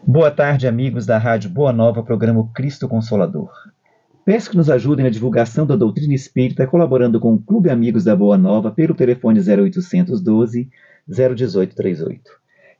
Boa tarde, amigos da Rádio Boa Nova, programa Cristo Consolador. Peço que nos ajudem na divulgação da doutrina espírita, colaborando com o Clube Amigos da Boa Nova pelo telefone 0800 12 018 38.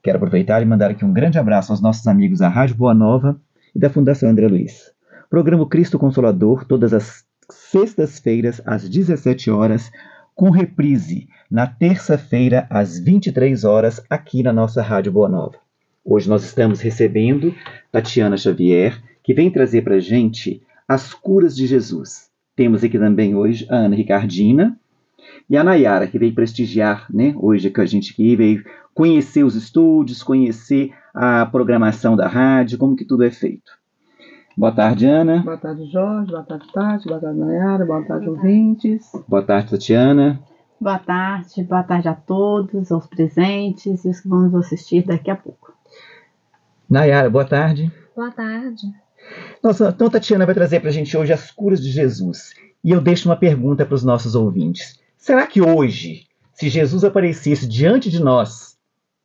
Quero aproveitar e mandar aqui um grande abraço aos nossos amigos da Rádio Boa Nova e da Fundação André Luiz. Programa Cristo Consolador, todas as sextas-feiras, às 17 horas, com reprise na terça-feira, às 23 horas, aqui na nossa Rádio Boa Nova. Hoje nós estamos recebendo Tatiana Xavier, que vem trazer para a gente as curas de Jesus. Temos aqui também hoje a Ana Ricardina e a Nayara, que veio prestigiar, né, hoje com a gente aqui, veio conhecer os estúdios, conhecer a programação da rádio, como que tudo é feito. Boa tarde, Ana. Boa tarde, Jorge. Boa tarde, Tati. Boa tarde, Nayara. Boa tarde, ouvintes. Boa tarde, Tatiana. Boa tarde a todos, aos presentes e os que vão nos assistir daqui a pouco. Nayara, boa tarde. Boa tarde. Nossa, então Tatiana vai trazer para a gente hoje as curas de Jesus. E eu deixo uma pergunta para os nossos ouvintes. Será que hoje, se Jesus aparecesse diante de nós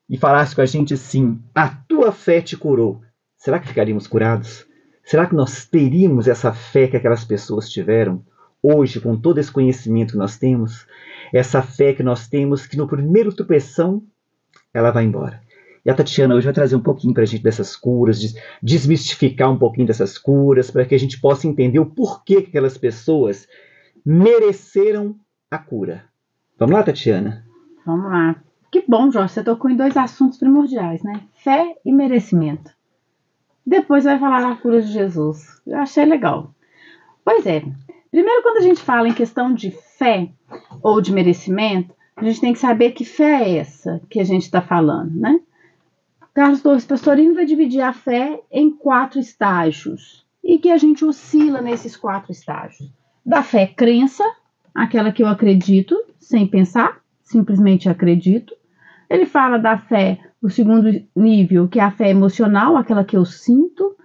e falasse com a gente assim, a tua fé te curou, será que ficaríamos curados? Será que nós teríamos essa fé que aquelas pessoas tiveram? Hoje, com todo esse conhecimento que nós temos, essa fé que nós temos, que no primeiro tropeção, ela vai embora. E a Tatiana hoje vai trazer um pouquinho para a gente dessas curas, desmistificar um pouquinho dessas curas, para que a gente possa entender o porquê que aquelas pessoas mereceram a cura. Vamos lá, Tatiana? Vamos lá. Que bom, Jorge, você tocou em dois assuntos primordiais, né? Fé e merecimento. Depois vai falar da cura de Jesus. Eu achei legal. Pois é. Primeiro, quando a gente fala em questão de fé ou de merecimento, a gente tem que saber que fé é essa que a gente está falando, né? Carlos Torres Pastorino vai dividir a fé em 4 estágios e que a gente oscila nesses 4 estágios. Da fé crença, aquela que eu acredito sem pensar, simplesmente acredito. Ele fala da fé, o segundo nível, que é a fé emocional, aquela que eu sinto.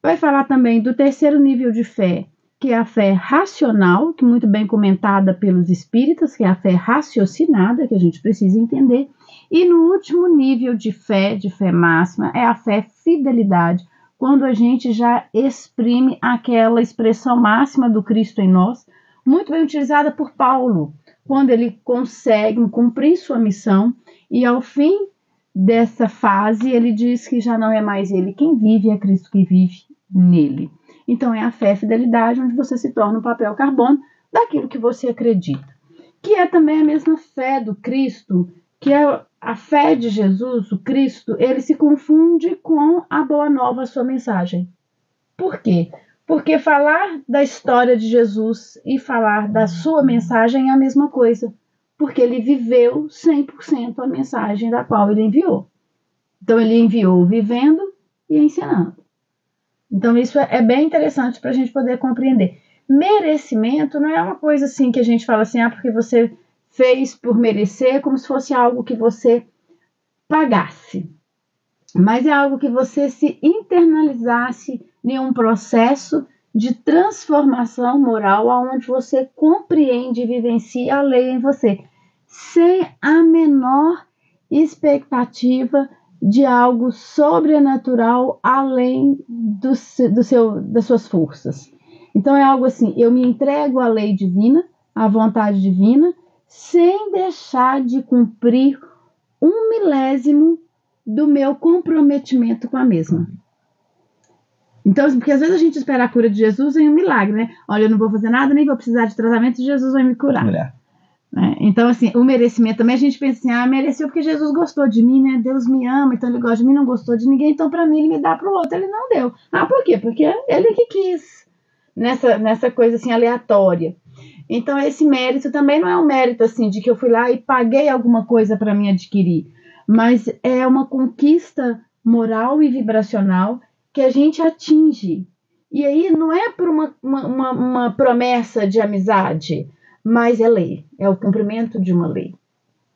Vai falar também do terceiro nível de fé, que é a fé racional, que é muito bem comentada pelos espíritas, que é a fé raciocinada, que a gente precisa entender. E no último nível de fé máxima, é a fé fidelidade, quando a gente já exprime aquela expressão máxima do Cristo em nós, muito bem utilizada por Paulo, quando ele consegue cumprir sua missão e ao fim dessa fase ele diz que já não é mais ele quem vive, é Cristo que vive nele. Então é a fé e fidelidade onde você se torna um papel carbono daquilo que você acredita. Que é também a mesma fé do Cristo, que é a fé de Jesus, o Cristo, ele se confunde com a boa nova, a sua mensagem. Por quê? Porque falar da história de Jesus e falar da sua mensagem é a mesma coisa. Porque ele viveu 100% a mensagem da qual ele enviou. Então ele enviou vivendo e ensinando. Então isso é bem interessante para a gente poder compreender. Merecimento não é uma coisa assim que a gente fala assim, porque você fez por merecer, como se fosse algo que você pagasse. Mas é algo que você se internalizasse em um processo de transformação moral, onde você compreende e vivencia a lei em você, sem a menor expectativa de algo sobrenatural além das suas forças. Então é algo assim, eu me entrego à lei divina, à vontade divina, sem deixar de cumprir 1/1000 do meu comprometimento com a mesma. Então, porque às vezes a gente espera a cura de Jesus em um milagre, né? Olha, eu não vou fazer nada, nem vou precisar de tratamento, Jesus vai me curar. Então, assim, o merecimento também, a gente pensa assim, mereceu porque Jesus gostou de mim, né? Deus me ama, então ele gosta de mim, não gostou de ninguém, então para mim ele me dá para o outro, ele não deu. Por quê? Porque ele que quis, nessa coisa assim aleatória. Então, esse mérito também não é um mérito assim de que eu fui lá e paguei alguma coisa para me adquirir, mas é uma conquista moral e vibracional que a gente atinge. E aí não é por uma promessa de amizade, mas é lei, é o cumprimento de uma lei.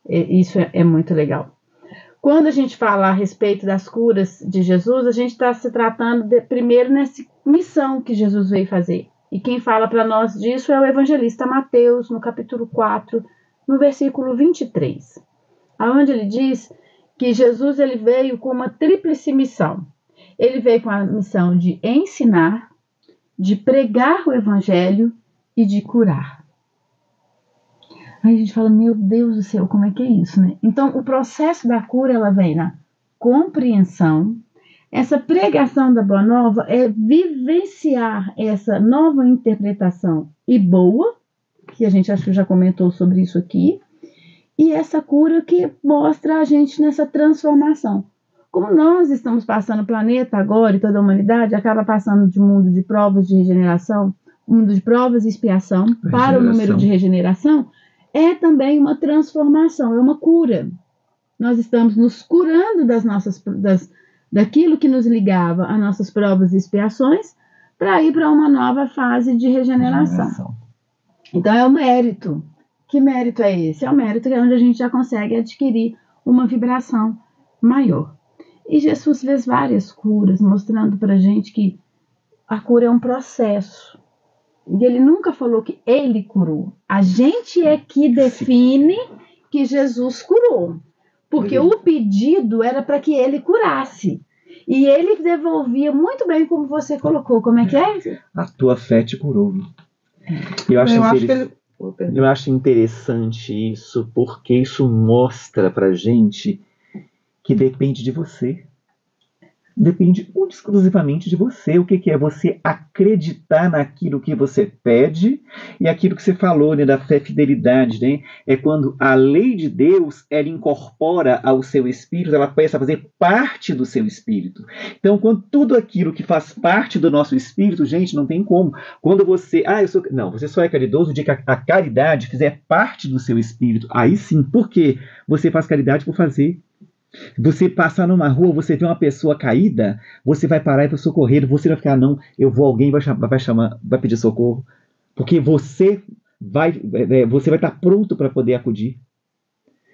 Isso é muito legal. Quando a gente fala a respeito das curas de Jesus, a gente está se tratando primeiro nessa missão que Jesus veio fazer. E quem fala para nós disso é o evangelista Mateus, no capítulo 4, no versículo 23, onde ele diz que Jesus ele veio com uma tríplice missão. Ele veio com a missão de ensinar, de pregar o evangelho e de curar. Aí a gente fala, meu Deus do céu, como é que é isso, né? Então, o processo da cura, ela vem na compreensão. Essa pregação da Boa Nova é vivenciar essa nova interpretação e boa, que a gente acho que já comentou sobre isso aqui, e essa cura que mostra a gente nessa transformação. Como nós estamos passando o planeta agora e toda a humanidade acaba passando de um mundo de provas de regeneração, um mundo de provas e expiação para o número de regeneração, é também uma transformação, é uma cura. Nós estamos nos curando daquilo que nos ligava a nossas provas e expiações para ir para uma nova fase de regeneração. Então é o mérito. Que mérito é esse? É o mérito que é onde a gente já consegue adquirir uma vibração maior. E Jesus fez várias curas, mostrando para a gente que a cura é um processo. E ele nunca falou que ele curou. A gente é que define que Jesus curou. Porque o pedido era para que ele curasse. E ele devolvia muito bem como você colocou. Como é que é? A tua fé te curou. Eu acho interessante isso, porque isso mostra pra gente que depende de você. Depende exclusivamente de você. O que é você acreditar naquilo que você pede e aquilo que você falou, né, da fé e fidelidade, né? É quando a lei de Deus, ela incorpora ao seu espírito, ela começa a fazer parte do seu espírito. Então, quando tudo aquilo que faz parte do nosso espírito, gente, não tem como. Quando você... Não, você só é caridoso o dia que a caridade fizer parte do seu espírito. Aí sim, por quê? Você faz caridade por fazer. Você passar numa rua, você vê uma pessoa caída, você vai parar e vai socorrer, você vai ficar, não, alguém vai pedir socorro, porque você vai estar pronto para poder acudir.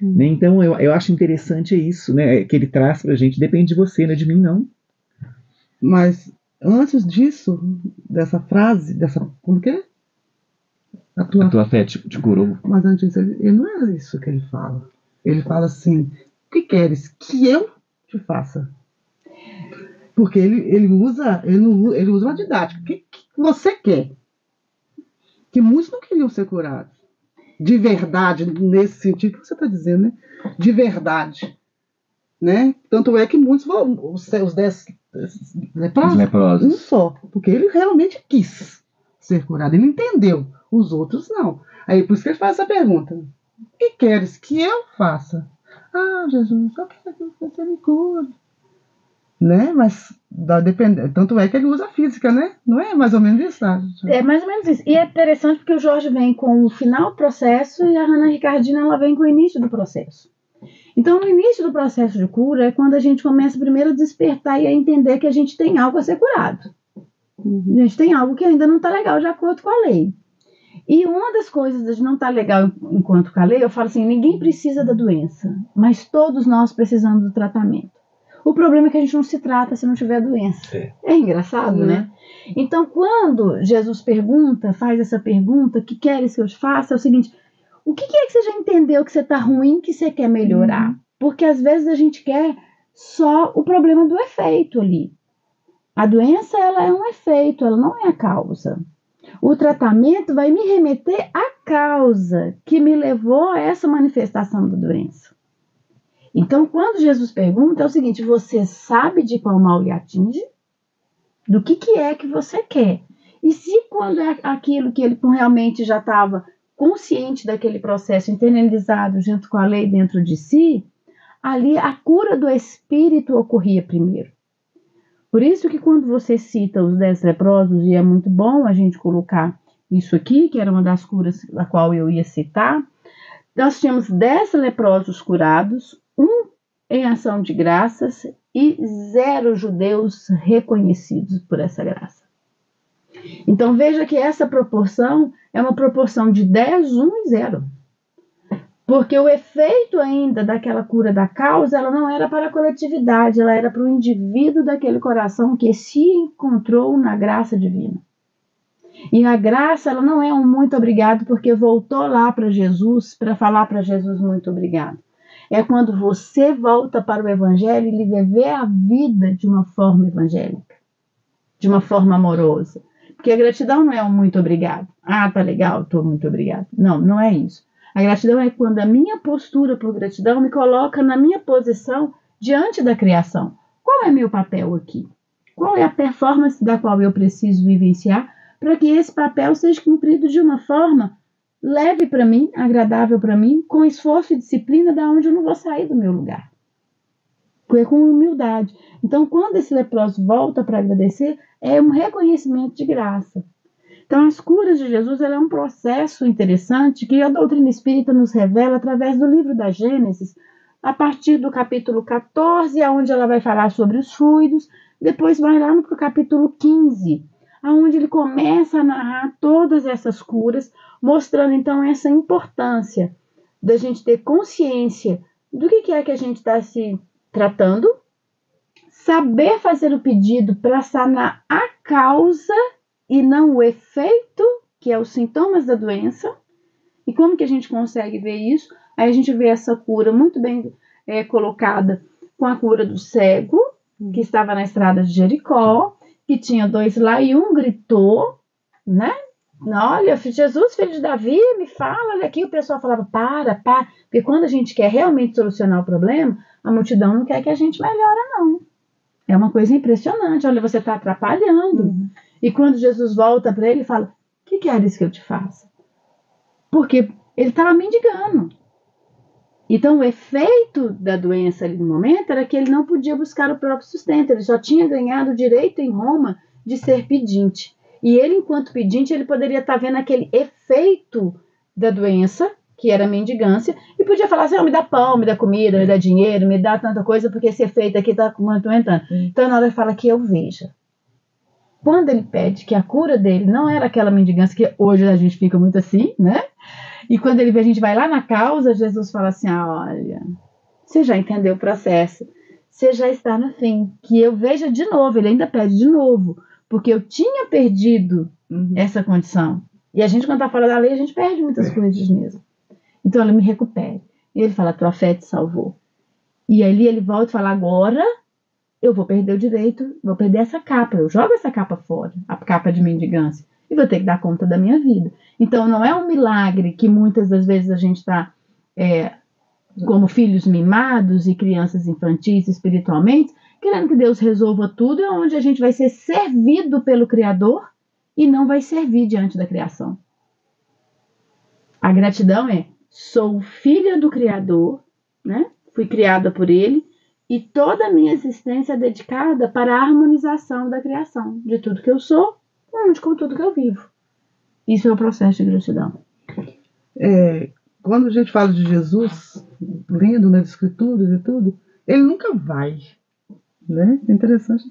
Né? Então eu acho interessante isso, né, que ele traz pra gente, depende de você, não é de mim não. Mas antes disso, dessa frase, como que é? A tua fé te curou. Mas antes ele não é isso que ele fala. Ele fala assim: o que queres que eu te faça? Porque ele usa uma didática. O que você quer? Que muitos não queriam ser curados. De verdade, nesse sentido que você está dizendo, né? De verdade. Né? Tanto é que muitos os 10 leprosos, um só. Porque ele realmente quis ser curado. Ele entendeu. Os outros não. Aí por isso que ele faz essa pergunta: o que queres que eu faça? Ah, Jesus, só quero que você me cure. Né? Mas tanto é que ele usa a física, né? Não é mais ou menos isso? É mais ou menos isso. E é interessante porque o Jorge vem com o final do processo e a Ana Ricardina ela vem com o início do processo. Então, no início do processo de cura é quando a gente começa primeiro a despertar e a entender que a gente tem algo a ser curado. A gente tem algo que ainda não está legal de acordo com a lei. E uma das coisas de não estar legal enquanto com a lei, eu falo assim, ninguém precisa da doença, mas todos nós precisamos do tratamento. O problema é que a gente não se trata se não tiver doença. É engraçado, né? Então, quando Jesus faz essa pergunta, o que queres que eu te faça? É o seguinte, o que é que você já entendeu que você está ruim, que você quer melhorar? Porque às vezes a gente quer só o problema do efeito ali. A doença, ela é um efeito, ela não é a causa. O tratamento vai me remeter à causa que me levou a essa manifestação da doença. Então, quando Jesus pergunta, é o seguinte: você sabe de qual mal lhe atinge? Do que é que você quer? E se quando é aquilo que ele realmente já estava consciente daquele processo internalizado junto com a lei dentro de si, ali a cura do espírito ocorria primeiro. Por isso que quando você cita os 10 leprosos, e é muito bom a gente colocar isso aqui, que era uma das curas da qual eu ia citar, nós tínhamos 10 leprosos curados, 1 em ação de graças e 0 judeus reconhecidos por essa graça. Então veja que essa proporção é uma proporção de 10, 1 e 0. Porque o efeito ainda daquela cura da causa, ela não era para a coletividade, ela era para o indivíduo daquele coração que se encontrou na graça divina. E a graça, ela não é um muito obrigado porque voltou lá para Jesus, para falar para Jesus muito obrigado. é quando você volta para o Evangelho e viver a vida de uma forma evangélica, de uma forma amorosa. Porque a gratidão não é um muito obrigado. Ah, tá legal, tô muito obrigado. Não, não é isso. A gratidão é quando a minha postura por gratidão me coloca na minha posição diante da criação. Qual é meu papel aqui? Qual é a performance da qual eu preciso vivenciar para que esse papel seja cumprido de uma forma leve para mim, agradável para mim, com esforço e disciplina, da onde eu não vou sair do meu lugar. Com humildade. Então, quando esse leproso volta para agradecer, é um reconhecimento de graça. Então, as curas de Jesus é um processo interessante que a doutrina espírita nos revela através do livro da Gênesis, a partir do capítulo 14, onde ela vai falar sobre os fluidos, depois vai lá para o capítulo 15, onde ele começa a narrar todas essas curas, mostrando então essa importância da gente ter consciência do que é que a gente está se tratando, saber fazer o pedido para sanar a causa e não o efeito, que é os sintomas da doença. E como que a gente consegue ver isso? Aí a gente vê essa cura muito bem colocada com a cura do cego, que estava na estrada de Jericó, que tinha 2 lá e um gritou, né? Olha, Jesus, filho de Davi, me fala, olha aqui. O pessoal falava, para, porque quando a gente quer realmente solucionar o problema, a multidão não quer que a gente melhore, não. É uma coisa impressionante, olha, você está atrapalhando. E quando Jesus volta para ele, fala, o que queres que eu te faça? Porque ele estava mendigando. Então, o efeito da doença ali no momento era que ele não podia buscar o próprio sustento, ele só tinha ganhado o direito em Roma de ser pedinte. E ele, enquanto pedinte, ele poderia estar vendo aquele efeito da doença, que era a mendigância, e podia falar assim, me dá pão, me dá comida, me dá dinheiro, me dá tanta coisa, porque esse efeito aqui está aumentando. Então, na hora ele fala que eu veja. Quando ele pede que a cura dele não era aquela mendigância, que hoje a gente fica muito assim, né? E quando ele vê, a gente vai lá na causa, Jesus fala assim, olha, você já entendeu o processo, você já está no fim, que eu veja de novo, ele ainda pede de novo, porque eu tinha perdido essa condição. E a gente, quando está fora da lei, a gente perde muitas coisas mesmo. Então, ele me recupere. E ele fala, tua fé te salvou. E ali ele volta e fala, agora eu vou perder o direito, vou perder essa capa, eu jogo essa capa fora, a capa de mendigância, e vou ter que dar conta da minha vida. Então, não é um milagre que muitas das vezes a gente está como filhos mimados e crianças infantis espiritualmente, querendo que Deus resolva tudo, é onde a gente vai ser servido pelo Criador e não vai servir diante da criação. A gratidão sou filha do Criador, né? Fui criada por Ele, e toda a minha existência é dedicada para a harmonização da criação, de tudo que eu sou, com tudo que eu vivo. Isso é o processo de gratidão. Quando a gente fala de Jesus, lendo nas escrituras e tudo, ele nunca vai, né? É interessante.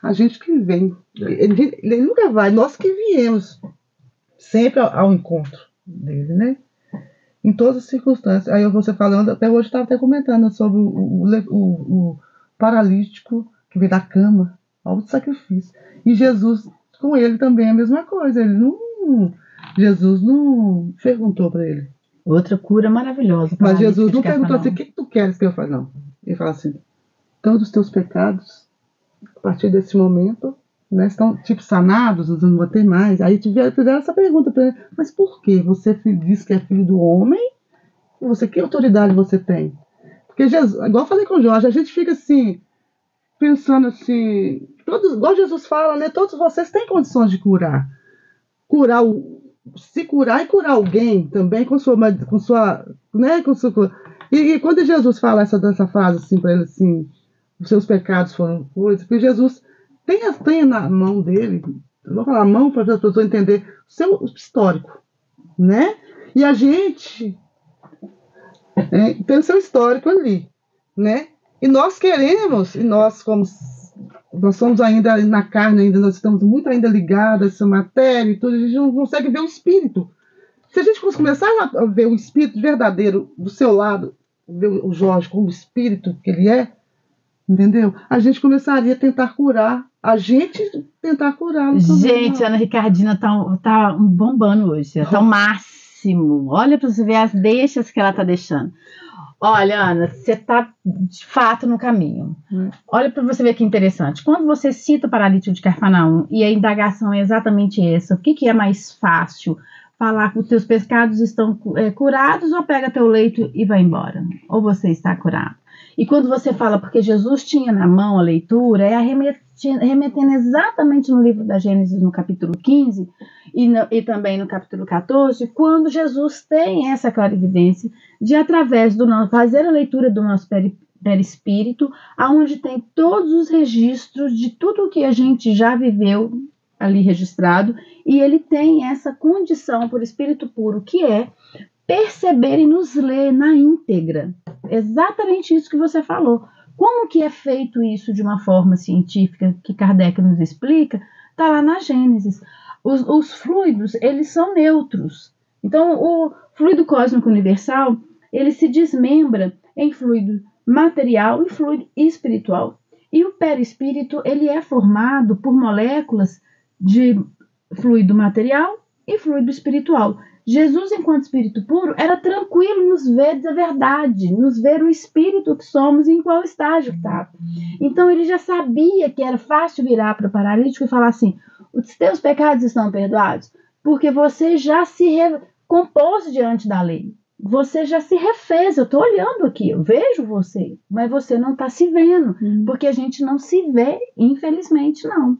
A gente que vem, ele nunca vai, nós que viemos sempre ao encontro dele, né? Em todas as circunstâncias. Aí você falando, até hoje estava até comentando sobre o paralítico que veio da cama, ao sacrifício. E Jesus, com ele também é a mesma coisa. Jesus não perguntou para ele. Outra cura maravilhosa. Mas Jesus não perguntou assim, o que tu queres que eu faça? Não. Ele fala assim, todos os teus pecados, a partir desse momento, né, estão tipo sanados, eu não vou ter mais. Aí fizeram essa pergunta para ele, mas por que você diz que é filho do homem? E que autoridade você tem? Porque Jesus, igual eu falei com o Jorge, a gente fica assim, pensando assim, igual Jesus fala, né? Todos vocês têm condições de curar. Se curar e curar alguém também com sua né? E quando Jesus fala dessa frase assim para ele assim, os seus pecados foram coisas, porque Jesus tem na mão dele, eu vou falar a mão para as pessoas entenderem o seu histórico, né? E a gente tem o seu histórico ali, né? E nós queremos, nós somos ainda na carne, nós estamos muito ainda ligados a essa matéria e tudo, a gente não consegue ver o espírito. Se a gente começar a ver o espírito verdadeiro do seu lado, ver o Jorge como o espírito que ele é, entendeu? A gente começaria a tentar curar, lo. Gente, a Ana Ricardina tá bombando hoje, tá o máximo. Olha para você ver as deixas que ela tá deixando. Olha, Ana, você está de fato no caminho. Olha para você ver que interessante. Quando você cita o paralítico de Cafarnaum e a indagação é exatamente essa, o que é mais fácil? Falar que os teus pecados estão curados ou pega teu leito e vai embora? Ou você está curado? E quando você fala porque Jesus tinha na mão a leitura, é remetendo exatamente no livro da Gênesis, no capítulo 15 e também no capítulo 14, quando Jesus tem essa clarividência de, através do nosso, fazer a leitura do nosso perispírito, aonde tem todos os registros de tudo o que a gente já viveu ali registrado, e ele tem essa condição por espírito puro, que é perceber e nos ler na íntegra. Exatamente isso que você falou. Como que é feito isso de uma forma científica que Kardec nos explica? Está lá na Gênesis. Os fluidos, eles são neutros. Então, o fluido cósmico universal, ele se desmembra em fluido material e fluido espiritual. E o perispírito, ele é formado por moléculas de fluido material e fluido espiritual. Jesus, enquanto espírito puro, era tranquilo nos ver da verdade, nos ver o espírito que somos e em qual estágio que estava. Então ele já sabia que era fácil virar para o paralítico e falar assim: os teus pecados estão perdoados, porque você já se compôs diante da lei. Você já se refez. Eu estou olhando aqui, eu vejo você, mas você não está se vendo, porque a gente não se vê, infelizmente não.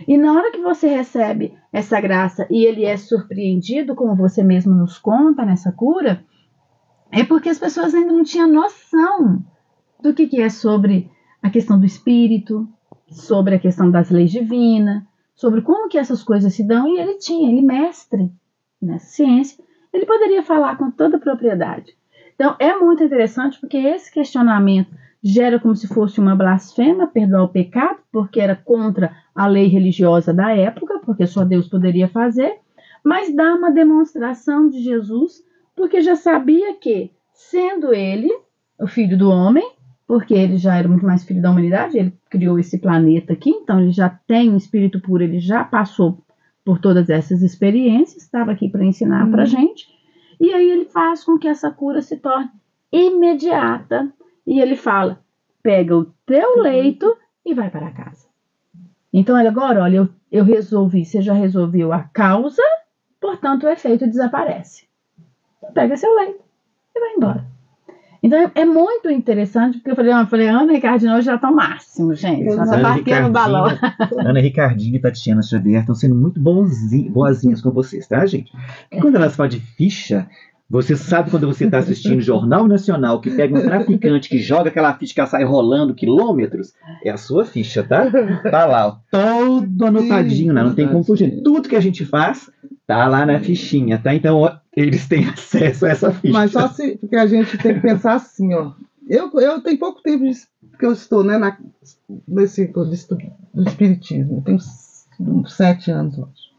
E na hora que você recebe essa graça e ele é surpreendido, como você mesmo nos conta nessa cura, é porque as pessoas ainda não tinham noção do que é sobre a questão do espírito, sobre a questão das leis divinas, sobre como que essas coisas se dão, e ele mestre nessa ciência, ele poderia falar com toda propriedade. Então é muito interessante, porque esse questionamento gera como se fosse uma blasfêmia, perdoar o pecado, porque era contra a lei religiosa da época, porque só Deus poderia fazer, mas dá uma demonstração de Jesus, porque já sabia que, sendo ele o filho do homem, porque ele já era muito mais filho da humanidade, ele criou esse planeta aqui, então ele já tem um espírito puro, ele já passou por todas essas experiências, estava aqui para ensinar para a gente, e aí ele faz com que essa cura se torne imediata. E ele fala: pega o teu leito e vai para casa. Então, agora, olha, eu resolvi, você já resolveu a causa, portanto, o efeito desaparece. Pega seu leito e vai embora. Então, é muito interessante, porque eu falei, Ana e Ricardinho hoje já estão máximo, gente. Nossa barquinha no balão. Ana Ricardinho e Tatiana Xavier estão sendo muito boazinhas com vocês, tá, gente? Porque quando elas falam de ficha, você sabe quando você está assistindo Jornal Nacional, que pega um traficante que joga aquela ficha que ela sai rolando quilômetros, é a sua ficha, tá? Tá lá, ó, todo anotadinho, né? Não tem como fugir. Tudo que a gente faz tá lá na fichinha, tá? Então, ó, eles têm acesso a essa ficha. Mas só se, porque a gente tem que pensar assim, ó. Eu tenho pouco tempo que eu estou, né, nesse do espiritismo. Eu tenho uns 7 anos hoje.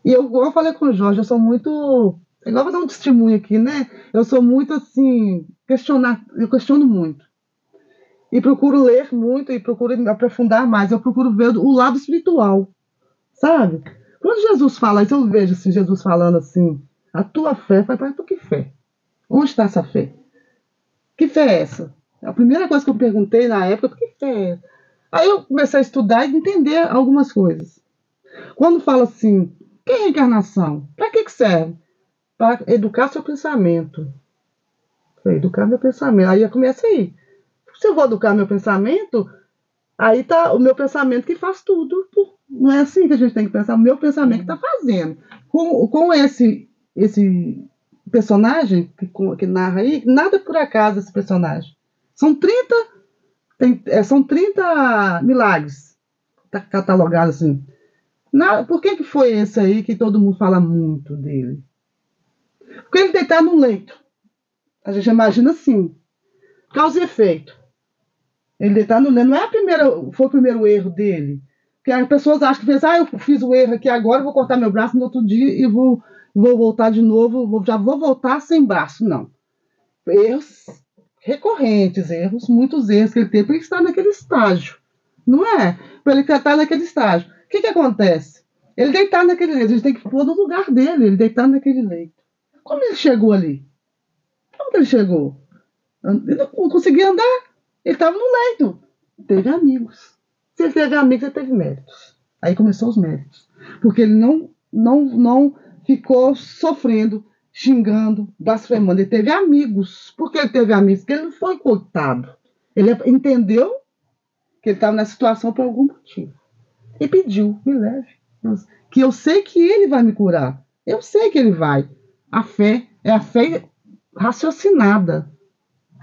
E igual eu falei com o Jorge, eu sou muito... Igual vou dar um testemunho aqui, né? Eu sou muito assim, eu questiono muito. E procuro ler muito e procuro me aprofundar mais. Eu procuro ver o lado espiritual, sabe? Quando Jesus fala isso, eu vejo assim, Jesus falando assim: a tua fé, pai, tu que fé? Onde está essa fé? Que fé é essa? A primeira coisa que eu perguntei na época: que fé é essa? Aí eu comecei a estudar e entender algumas coisas. Quando fala assim: que é reencarnação? Para que serve? Para educar seu pensamento. Para educar meu pensamento. Aí começa aí. Se eu vou educar meu pensamento, aí tá o meu pensamento que faz tudo. Não é assim que a gente tem que pensar. O meu pensamento que está fazendo. Com esse personagem que narra aí, nada por acaso esse personagem. São 30 milagres catalogados assim. Por que foi esse aí que todo mundo fala muito dele? Porque ele deitar no leito. A gente imagina assim. Causa e efeito. Ele deitar no leito. Não é foi o primeiro erro dele. Porque as pessoas acham que eu fiz o erro aqui agora, vou cortar meu braço no outro dia e vou voltar de novo, já vou voltar sem braço. Não. Erros recorrentes, muitos erros que ele teve para ele estar naquele estágio. Não é? Para ele estar naquele estágio. O que acontece? Ele deitar naquele leito. A gente tem que pôr no lugar dele, ele deitar naquele leito. Como ele chegou ali? Como que ele chegou? Ele não conseguia andar. Ele estava no leito. Teve amigos. Se ele teve amigos, ele teve méritos. Aí começou os méritos. Porque ele não ficou sofrendo, xingando, blasfemando. Ele teve amigos. Por que ele teve amigos? Porque ele não foi coitado. Ele entendeu que ele estava nessa situação por algum motivo. E pediu, me leve. Que eu sei que ele vai me curar. Eu sei que ele vai. A fé é a fé raciocinada.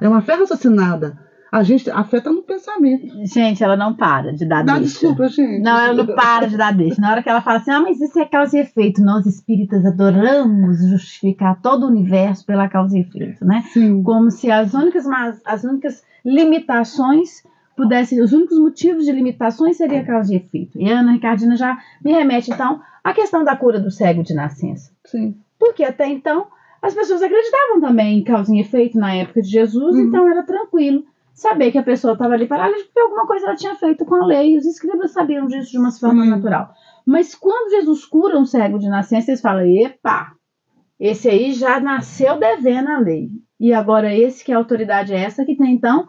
É uma fé raciocinada. A fé está no pensamento. Gente, ela não para de dar deixa. Desculpa, gente. Não, ela não para de dar deixa. Na hora que ela fala assim, mas isso é causa e efeito. Nós espíritas adoramos justificar todo o universo pela causa e efeito, né? Sim. Como se as únicas limitações pudessem, os únicos motivos de limitações seria causa e efeito. E a Ana Ricardina já me remete, então, à questão da cura do cego de nascença. Sim. Porque até então, as pessoas acreditavam também em causa e efeito na época de Jesus, então era tranquilo saber que a pessoa estava ali paralítica porque alguma coisa ela tinha feito com a lei, e os escribas sabiam disso de uma forma natural. Mas quando Jesus cura um cego de nascença, eles falam, epa, esse aí já nasceu devendo a lei. E agora esse que a autoridade é essa que tem, então,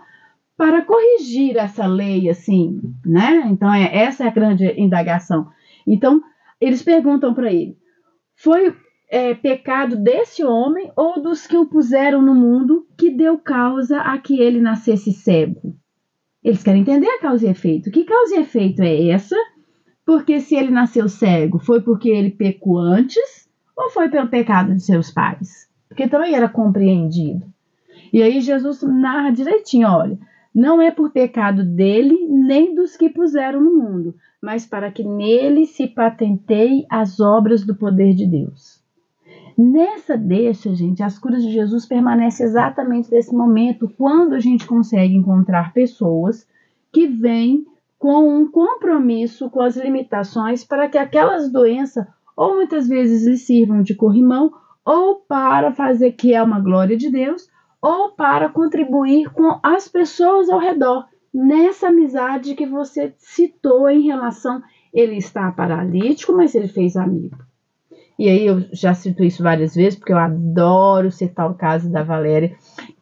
para corrigir essa lei, assim, né? Então, essa é a grande indagação. Então, eles perguntam para ele, foi pecado desse homem ou dos que o puseram no mundo que deu causa a que ele nascesse cego? Eles querem entender a causa e efeito. Que causa e efeito é essa? Porque se ele nasceu cego, foi porque ele pecou antes ou foi pelo pecado de seus pais? Porque também era compreendido. E aí Jesus narra direitinho, olha, não é por pecado dele nem dos que puseram no mundo, mas para que nele se patenteie as obras do poder de Deus. Nessa deixa, gente, as curas de Jesus permanecem exatamente nesse momento, quando a gente consegue encontrar pessoas que vêm com um compromisso com as limitações para que aquelas doenças, ou muitas vezes lhe sirvam de corrimão, ou para fazer que é uma glória de Deus, ou para contribuir com as pessoas ao redor, nessa amizade que você citou em relação, ele está paralítico, mas ele fez amigo. E aí eu já cito isso várias vezes, porque eu adoro citar o caso da Valéria,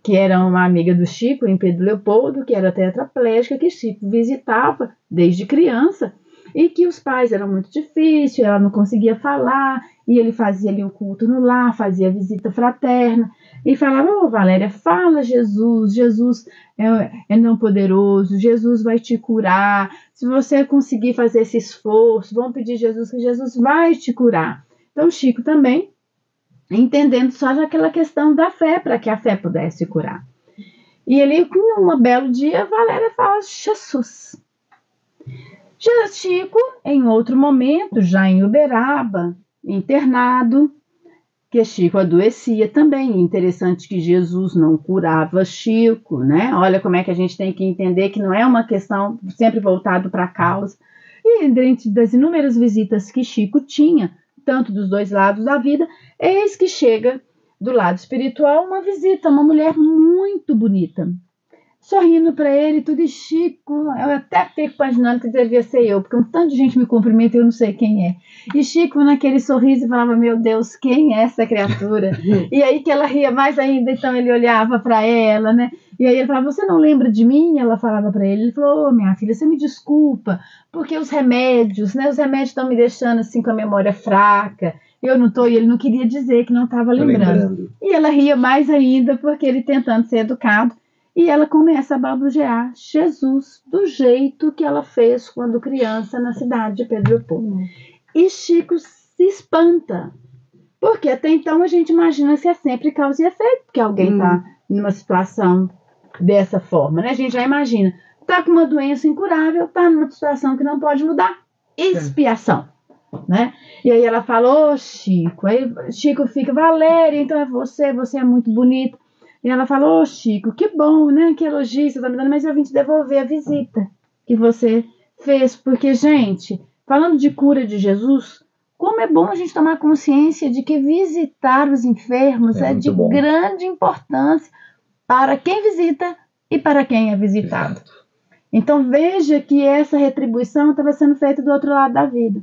que era uma amiga do Chico, em Pedro Leopoldo, que era tetraplégica, que Chico visitava desde criança, e que os pais eram muito difíceis, ela não conseguia falar, e ele fazia ali o culto no lar, fazia visita fraterna, e falava, Valéria, fala Jesus é não poderoso, Jesus vai te curar, se você conseguir fazer esse esforço, vamos pedir Jesus que Jesus vai te curar. Então, Chico também, entendendo só aquela questão da fé, para que a fé pudesse curar. E ele, num belo dia, Valéria fala, Jesus. Já Chico, em outro momento, já em Uberaba, internado, que Chico adoecia também. Interessante que Jesus não curava Chico, né? Olha como é que a gente tem que entender que não é uma questão sempre voltada para a causa. E dentro das inúmeras visitas que Chico tinha, tanto dos dois lados da vida, eis que chega do lado espiritual uma visita, uma mulher muito bonita, sorrindo para ele, tudo, e Chico, eu até fico imaginando que devia ser eu, porque um tanto de gente me cumprimenta e eu não sei quem é. E Chico, naquele sorriso, falava, meu Deus, quem é essa criatura? E aí que ela ria mais ainda, então ele olhava para ela, né? E aí ele falava, você não lembra de mim? Ela falava para ele, ele falou, minha filha, você me desculpa, porque os remédios, né? Os remédios estão me deixando assim com a memória fraca, eu não tô, e ele não queria dizer que não estava lembrando. E ela ria mais ainda, porque ele tentando ser educado, e ela começa a babujear Jesus do jeito que ela fez quando criança na cidade de Pedro Leopoldo. E Chico se espanta, porque até então a gente imagina que é sempre causa e efeito, porque alguém está numa situação dessa forma, né? A gente já imagina, está com uma doença incurável, está numa situação que não pode mudar, expiação, né? E aí ela fala, ô Chico, aí Chico fica, Valéria, então é você é muito bonita. E ela falou, ô Chico, que bom, né? Que elogio você tá me dando, mas eu vim te devolver a visita que você fez. Porque, gente, falando de cura de Jesus, como é bom a gente tomar consciência de que visitar os enfermos é de grande importância para quem visita e para quem é visitado. Então, veja que essa retribuição estava sendo feita do outro lado da vida.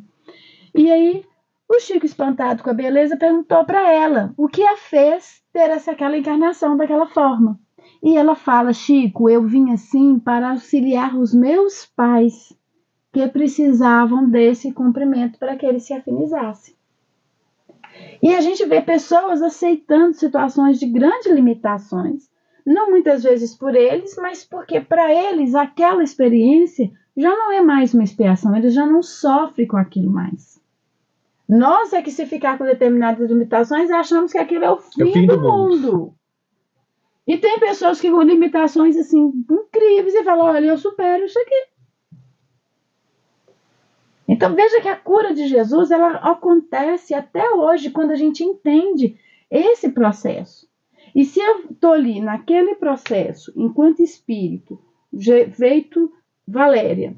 E aí, o Chico, espantado com a beleza, perguntou para ela o que a fez ter aquela encarnação daquela forma. E ela fala: Chico, eu vim assim para auxiliar os meus pais que precisavam desse cumprimento para que eles se afinizassem. E a gente vê pessoas aceitando situações de grandes limitações, não muitas vezes por eles, mas porque para eles aquela experiência já não é mais uma expiação, eles já não sofrem com aquilo mais. Nós é que, se ficar com determinadas limitações, achamos que aquilo é o fim do mundo. E tem pessoas que com limitações assim incríveis e falam: olha, eu supero isso aqui. Então veja que a cura de Jesus, ela acontece até hoje quando a gente entende esse processo. E se eu estou ali naquele processo, enquanto espírito, feito Valéria,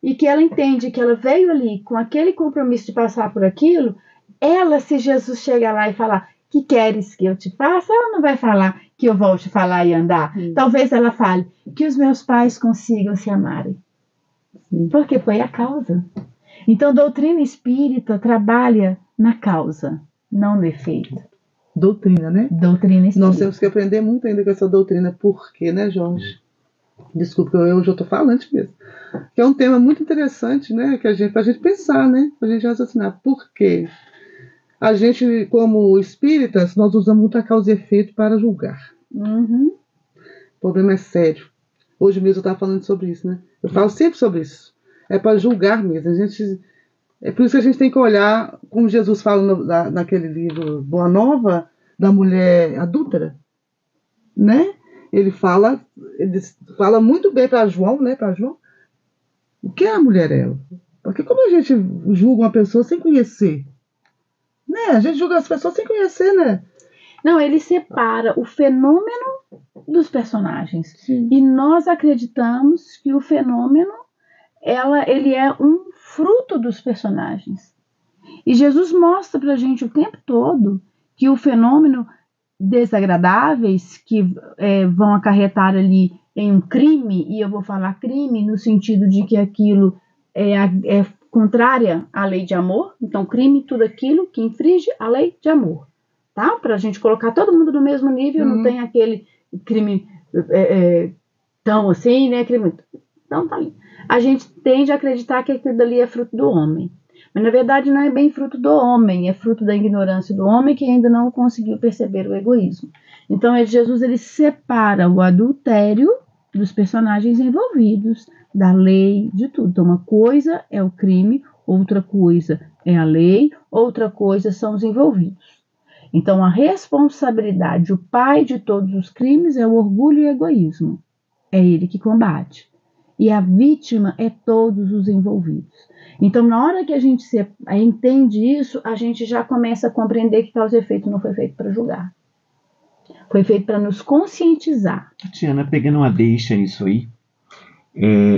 e que ela entende que ela veio ali com aquele compromisso de passar por aquilo, ela, se Jesus chegar lá e falar: que queres que eu te faça? Ela não vai falar que eu volte a falar e andar. Talvez ela fale: que os meus pais consigam se amarem. Porque foi a causa. Então, doutrina espírita trabalha na causa, não no efeito. Doutrina, né? Doutrina espírita. Nós temos que aprender muito ainda com essa doutrina. Por quê, né, Jorge? Desculpa, eu hoje eu tô falante mesmo. Que é um tema muito interessante, né? Que pra gente pensar, né? Pra gente raciocinar. Por quê? A gente, como espíritas, nós usamos muita causa e efeito para julgar. Uhum. O problema é sério. Hoje mesmo eu estava falando sobre isso, né? Eu falo sempre sobre isso. É para julgar mesmo. É por isso que a gente tem que olhar, como Jesus fala naquele livro Boa Nova, da mulher adúltera, né? Ele fala muito bem para João, né? Para João, o que é a mulher ela? Porque como a gente julga uma pessoa sem conhecer, né? A gente julga as pessoas sem conhecer, né? Não, ele separa o fenômeno dos personagens. Sim. E nós acreditamos que o fenômeno ele é um fruto dos personagens. E Jesus mostra pra gente o tempo todo que o fenômeno desagradáveis que vão acarretar ali em um crime, e eu vou falar crime no sentido de que aquilo é contrária à lei de amor. Então, crime, tudo aquilo que infringe a lei de amor. Tá? Pra gente colocar todo mundo no mesmo nível, não tem aquele crime tão assim, né? Crime. Então, tá ali. A gente tende a acreditar que aquilo dali é fruto do homem. Mas, na verdade, não é bem fruto do homem, é fruto da ignorância do homem que ainda não conseguiu perceber o egoísmo. Então, Jesus ele separa o adultério dos personagens envolvidos, da lei, de tudo. Então, uma coisa é o crime, outra coisa é a lei, outra coisa são os envolvidos. Então, a responsabilidade, o pai de todos os crimes é o orgulho e o egoísmo. É ele que combate. E a vítima é todos os envolvidos. Então, na hora que a gente entende isso, a gente já começa a compreender que causa e efeito não foi feito para julgar. Foi feito para nos conscientizar. Tatiana, pegando uma deixa nisso aí,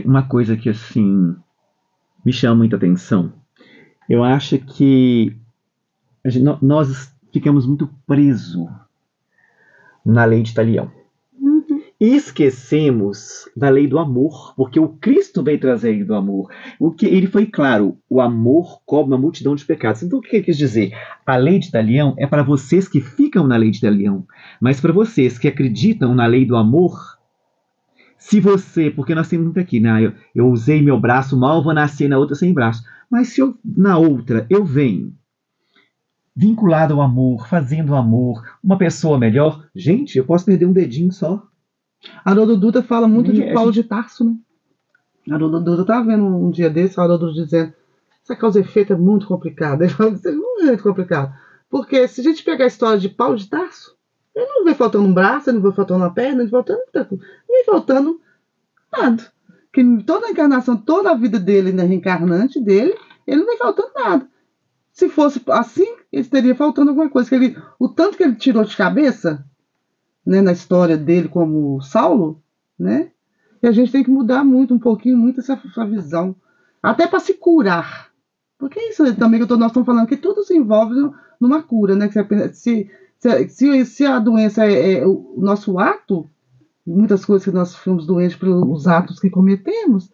uma coisa que, assim, me chama muita atenção. Eu acho que nós ficamos muito presos na lei de Talião. E esquecemos da lei do amor, porque o Cristo veio trazer a lei do amor. Ele foi claro: o amor cobre uma multidão de pecados. Então, o que ele quis dizer? A lei de Talião é para vocês que ficam na lei de Talião, mas para vocês que acreditam na lei do amor, se você, porque nós temos muito aqui, né? Eu usei meu braço mal, vou nascer na outra sem braço. Mas se na outra eu venho vinculado ao amor, fazendo amor, uma pessoa melhor, gente, eu posso perder um dedinho só. A Haroldo Dutra fala muito de Paulo de Tarso, né? A Haroldo Dutra estava vendo um dia desse, a Haroldo Dutra dizendo: essa causa e efeito é muito complicada. Ele fala: isso é muito complicado. Porque se a gente pegar a história de Paulo de Tarso, ele não vem faltando um braço, ele não vem faltando uma perna, ele não vem faltando nada. Que toda a encarnação, toda a vida dele, na reencarnante dele, ele não vem faltando nada. Se fosse assim, ele estaria faltando alguma coisa. O tanto que ele tirou de cabeça, né, na história dele como Saulo, né? E a gente tem que mudar um pouquinho essa visão. Até para se curar. Porque é isso também que nós estamos falando, que tudo se envolve numa cura, né? Se a doença é o nosso ato, muitas coisas que nós ficamos doentes pelos atos que cometemos,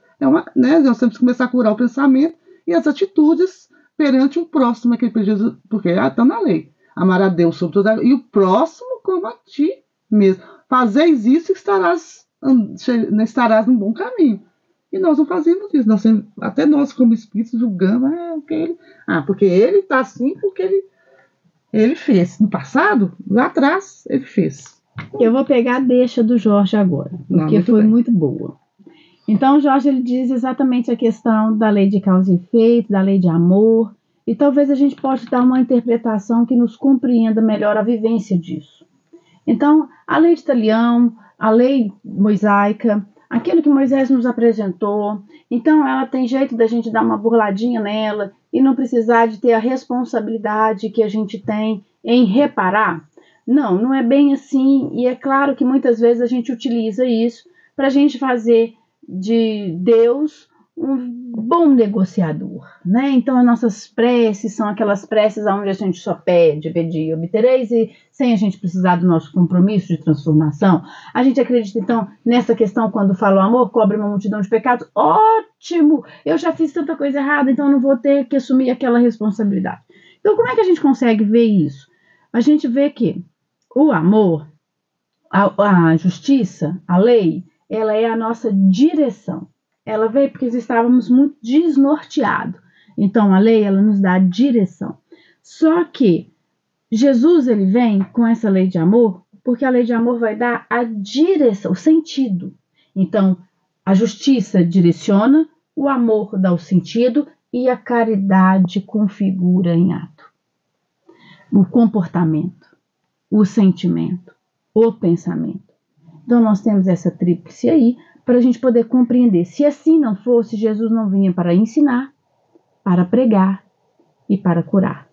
né? Nós temos que começar a curar o pensamento e as atitudes perante o próximo, porque está na lei. Amar a Deus sobre toda, e o próximo como a ti mesmo. fazeis isso e estarás num bom caminho. E nós não fazemos isso. Até nós, como espíritos, julgamos porque ele está assim, porque ele fez. No passado, lá atrás, ele fez. Eu vou pegar a deixa do Jorge agora, porque foi muito boa. Então, o Jorge ele diz exatamente a questão da lei de causa e efeito, da lei de amor, e talvez a gente possa dar uma interpretação que nos compreenda melhor a vivência disso. Então, a lei de Talião, a lei mosaica, aquilo que Moisés nos apresentou, então ela tem jeito da gente dar uma burladinha nela e não precisar de ter a responsabilidade que a gente tem em reparar. Não, não é bem assim, e é claro que muitas vezes a gente utiliza isso para a gente fazer de Deus um bom negociador, né? Então as nossas preces são aquelas preces onde a gente só pede e obtereis, e sem a gente precisar do nosso compromisso de transformação. A gente acredita então nessa questão quando fala o amor cobre uma multidão de pecados. Ótimo! Eu já fiz tanta coisa errada, então eu não vou ter que assumir aquela responsabilidade. Então como é que a gente consegue ver isso? A gente vê que o amor, a justiça, a lei, ela é a nossa direção. Ela veio porque estávamos muito desnorteados. Então, a lei, ela nos dá a direção. Só que Jesus, ele vem com essa lei de amor, porque a lei de amor vai dar a direção, o sentido. Então, a justiça direciona, o amor dá o sentido e a caridade configura em ato. O comportamento, o sentimento, o pensamento. Então, nós temos essa tríplice aí, para a gente poder compreender. Se assim não fosse, Jesus não vinha para ensinar, para pregar e para curar.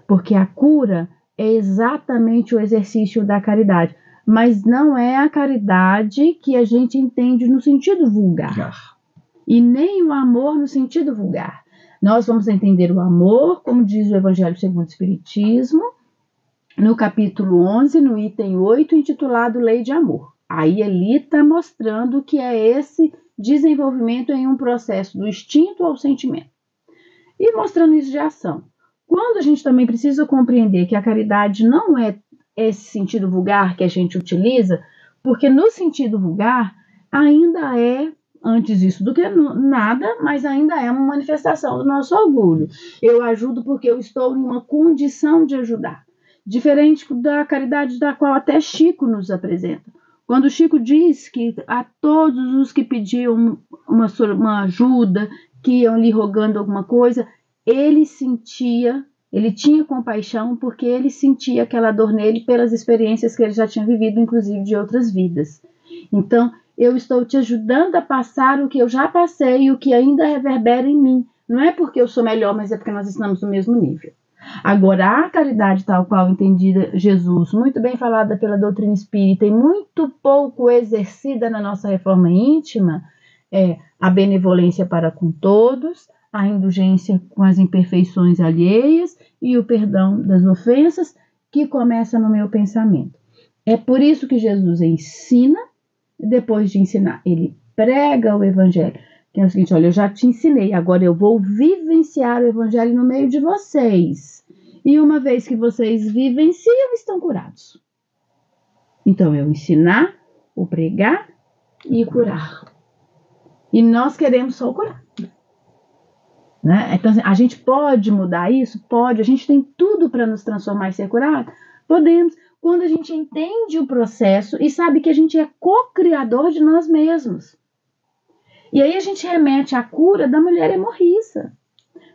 Porque a cura é exatamente o exercício da caridade, mas não é a caridade que a gente entende no sentido vulgar. E nem o amor no sentido vulgar. Nós vamos entender o amor, como diz o Evangelho segundo o Espiritismo, no capítulo 11, no item 8, intitulado Lei de Amor. Aí ele está mostrando que é esse desenvolvimento em um processo do instinto ao sentimento. E mostrando isso de ação. Quando a gente também precisa compreender que a caridade não é esse sentido vulgar que a gente utiliza, porque no sentido vulgar ainda é, antes isso do que nada, mas ainda é uma manifestação do nosso orgulho. Eu ajudo porque eu estou em uma condição de ajudar. Diferente da caridade da qual até Chico nos apresenta. Quando Chico diz que a todos os que pediam uma ajuda, que iam lhe rogando alguma coisa, ele tinha compaixão porque ele sentia aquela dor nele pelas experiências que ele já tinha vivido, inclusive de outras vidas. Então, eu estou te ajudando a passar o que eu já passei e o que ainda reverbera em mim. Não é porque eu sou melhor, mas é porque nós estamos no mesmo nível. Agora, a caridade tal qual entendida Jesus, muito bem falada pela doutrina espírita e muito pouco exercida na nossa reforma íntima, é a benevolência para com todos, a indulgência com as imperfeições alheias e o perdão das ofensas, que começa no meu pensamento. É por isso que Jesus ensina, e depois de ensinar, ele prega o Evangelho. Que é o seguinte, olha, eu já te ensinei, agora eu vou vivenciar o Evangelho no meio de vocês. E uma vez que vocês vivenciam, estão curados. Então, eu ensinar, o pregar e curar. E nós queremos só curar. Né? Então, a gente pode mudar isso? Pode. A gente tem tudo para nos transformar e ser curado? Podemos. Quando a gente entende o processo e sabe que a gente é co-criador de nós mesmos. E aí a gente remete à cura da mulher hemorriça.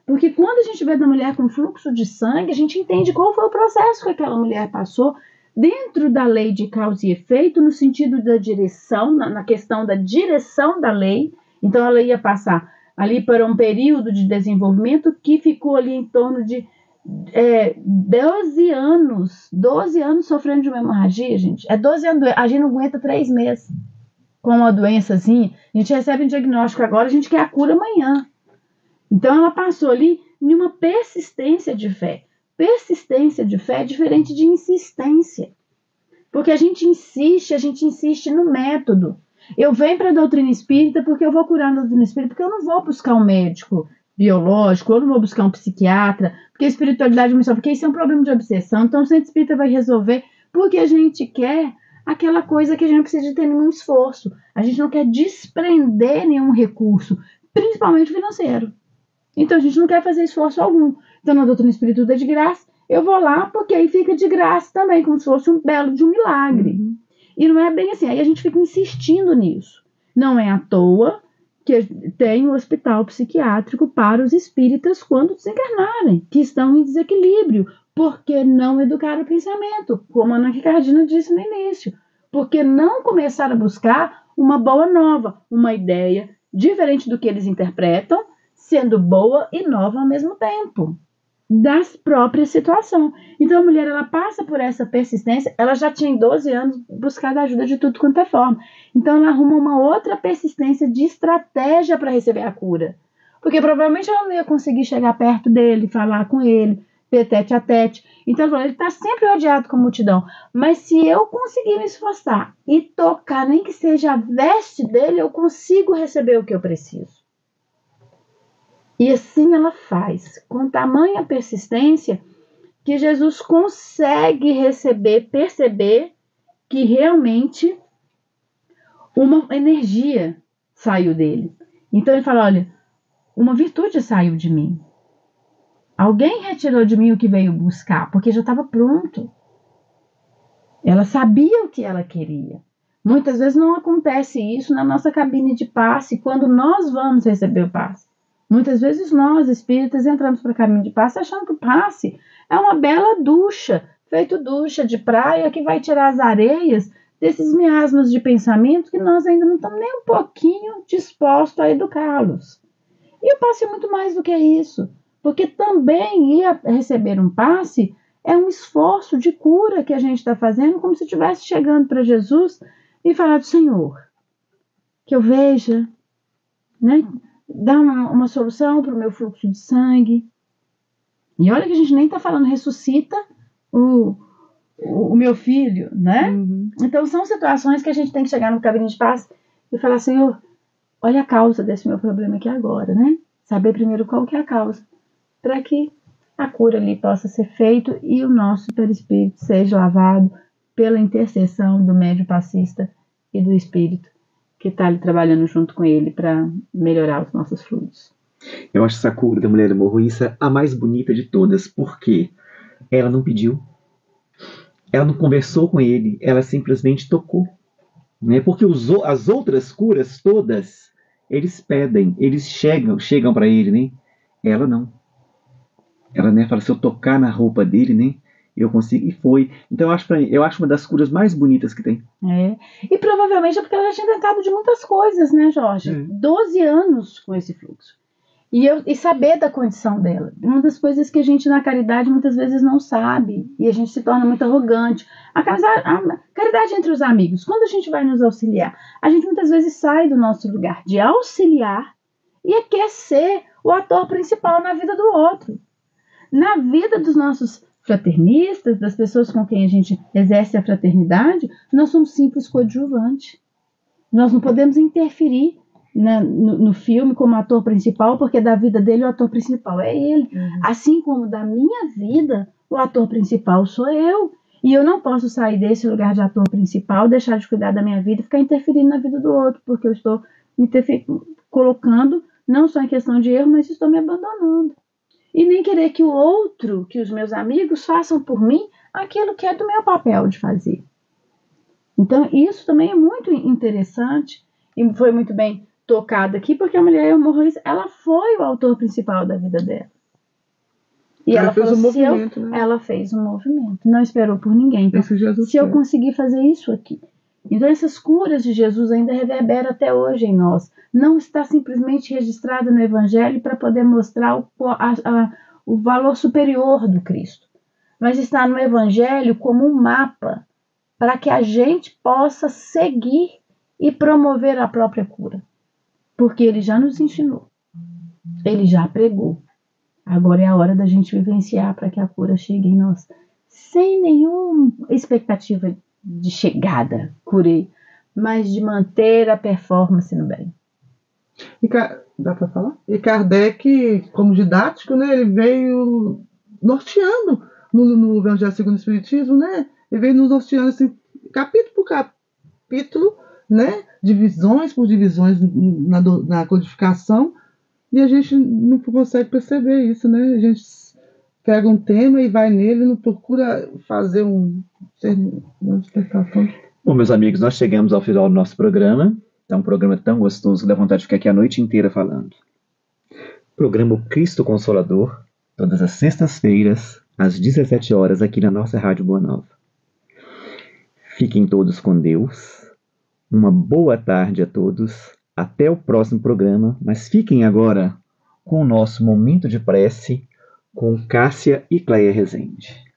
Porque quando a gente vê da mulher com fluxo de sangue, a gente entende qual foi o processo que aquela mulher passou dentro da lei de causa e efeito, no sentido da direção, na questão da direção da lei. Então ela ia passar ali para um período de desenvolvimento que ficou ali em torno de 12 anos sofrendo de uma hemorragia, gente. 12 anos, a gente não aguenta 3 meses com uma doençazinha. A gente recebe um diagnóstico agora, a gente quer a cura amanhã. Então ela passou ali em uma persistência de fé. Persistência de fé é diferente de insistência. Porque a gente insiste no método. Eu venho para a doutrina espírita porque eu vou curar na doutrina espírita, porque eu não vou buscar um médico biológico, eu não vou buscar um psiquiatra, porque a espiritualidade me só, porque isso é um problema de obsessão, então o centro espírita vai resolver, porque a gente quer aquela coisa que a gente não precisa de ter nenhum esforço. A gente não quer desprender nenhum recurso, principalmente financeiro. Então a gente não quer fazer esforço algum. Então na doutrina espírita de graça, eu vou lá porque aí fica de graça também, como se fosse um belo de um milagre. E não é bem assim, aí a gente fica insistindo nisso. Não é à toa que tem um hospital psiquiátrico para os espíritas quando desencarnarem, que estão em desequilíbrio, porque não educaram o pensamento, como a Ana Ricardina disse no início, porque não começaram a buscar uma boa nova, uma ideia diferente do que eles interpretam, sendo boa e nova ao mesmo tempo, das próprias situações. Então a mulher, ela passa por essa persistência, ela já tinha em 12 anos buscado ajuda de tudo quanto é forma. Então ela arruma uma outra persistência de estratégia para receber a cura. Porque provavelmente ela não ia conseguir chegar perto dele, falar com ele, ter tete a tete. Então ela falou, ele está sempre rodeado com a multidão. Mas se eu conseguir me esforçar e tocar, nem que seja a veste dele, eu consigo receber o que eu preciso. E assim ela faz, com tamanha persistência, que Jesus consegue perceber que realmente uma energia saiu dele. Então ele fala, olha, uma virtude saiu de mim. Alguém retirou de mim o que veio buscar, porque já estava pronto. Ela sabia o que ela queria. Muitas vezes não acontece isso na nossa cabine de passe, quando nós vamos receber o passe. Muitas vezes nós, espíritas, entramos para o caminho de passe achando que o passe é uma bela ducha, feito ducha de praia, que vai tirar as areias desses miasmas de pensamento que nós ainda não estamos nem um pouquinho dispostos a educá-los. E o passe é muito mais do que isso, porque também ir receber um passe é um esforço de cura que a gente está fazendo, como se estivesse chegando para Jesus e falar do Senhor, que eu veja, né? Dar uma solução para o meu fluxo de sangue. E olha que a gente nem está falando ressuscita o meu filho, né? Então são situações que a gente tem que chegar no caminho de paz e falar, Senhor, olha a causa desse meu problema aqui agora, né? Saber primeiro qual que é a causa, para que a cura ali possa ser feita e o nosso perispírito seja lavado pela intercessão do médium passista e do espírito que está ali trabalhando junto com ele para melhorar os nossos fluidos. Eu acho essa cura da mulher hemorroíça a mais bonita de todas, porque ela não pediu, ela não conversou com ele, ela simplesmente tocou. Né? Porque as outras curas todas, eles pedem, eles chegam para ele, né? Ela não. Ela, né, fala, se eu tocar na roupa dele, né, eu consigo, e foi. Então eu acho uma das curas mais bonitas que tem. E provavelmente é porque ela já tinha tentado de muitas coisas, né, Jorge? 12 anos com esse fluxo. E saber da condição dela. Uma das coisas que a gente na caridade muitas vezes não sabe, e a gente se torna muito arrogante. A caridade entre os amigos, quando a gente vai nos auxiliar, a gente muitas vezes sai do nosso lugar de auxiliar e quer ser o ator principal na vida do outro. Na vida dos nossos fraternistas, das pessoas com quem a gente exerce a fraternidade, nós somos simples coadjuvantes. Nós não podemos interferir no filme como ator principal, porque da vida dele o ator principal é ele. Assim como da minha vida, o ator principal sou eu. E eu não posso sair desse lugar de ator principal, deixar de cuidar da minha vida e ficar interferindo na vida do outro, porque eu estou me colocando, não só em questão de erro, mas estou me abandonando. E nem querer que o outro, que os meus amigos façam por mim aquilo que é do meu papel de fazer. Então isso também é muito interessante e foi muito bem tocado aqui, porque a mulher hemorroísta, ela foi o autor principal da vida dela. E ela fez um movimento, né? Ela fez um movimento, não esperou por ninguém. Então, se eu conseguir fazer isso aqui. Então essas curas de Jesus ainda reverberam até hoje em nós. Não está simplesmente registrado no Evangelho para poder mostrar o valor superior do Cristo, mas está no Evangelho como um mapa para que a gente possa seguir e promover a própria cura. Porque ele já nos ensinou, ele já pregou. Agora é a hora da gente vivenciar para que a cura chegue em nós, sem nenhuma expectativa de chegada, curei, mas de manter a performance no bem. Dá para falar? E Kardec, como didático, né, ele veio norteando no Evangelho segundo o Espiritismo, né? Ele veio nos norteando assim, capítulo por capítulo, né? Divisões por divisões na codificação, e a gente não consegue perceber isso, né? A gente pega um tema e vai nele, não procura fazer uma interpretação. Bom, meus amigos, nós chegamos ao final do nosso programa. É um programa tão gostoso que dá vontade de ficar aqui a noite inteira falando. Programa Cristo Consolador, todas as sextas-feiras, às 17 horas, aqui na nossa Rádio Boa Nova. Fiquem todos com Deus. Uma boa tarde a todos. Até o próximo programa, mas fiquem agora com o nosso momento de prece com Cássia e Cleia Rezende.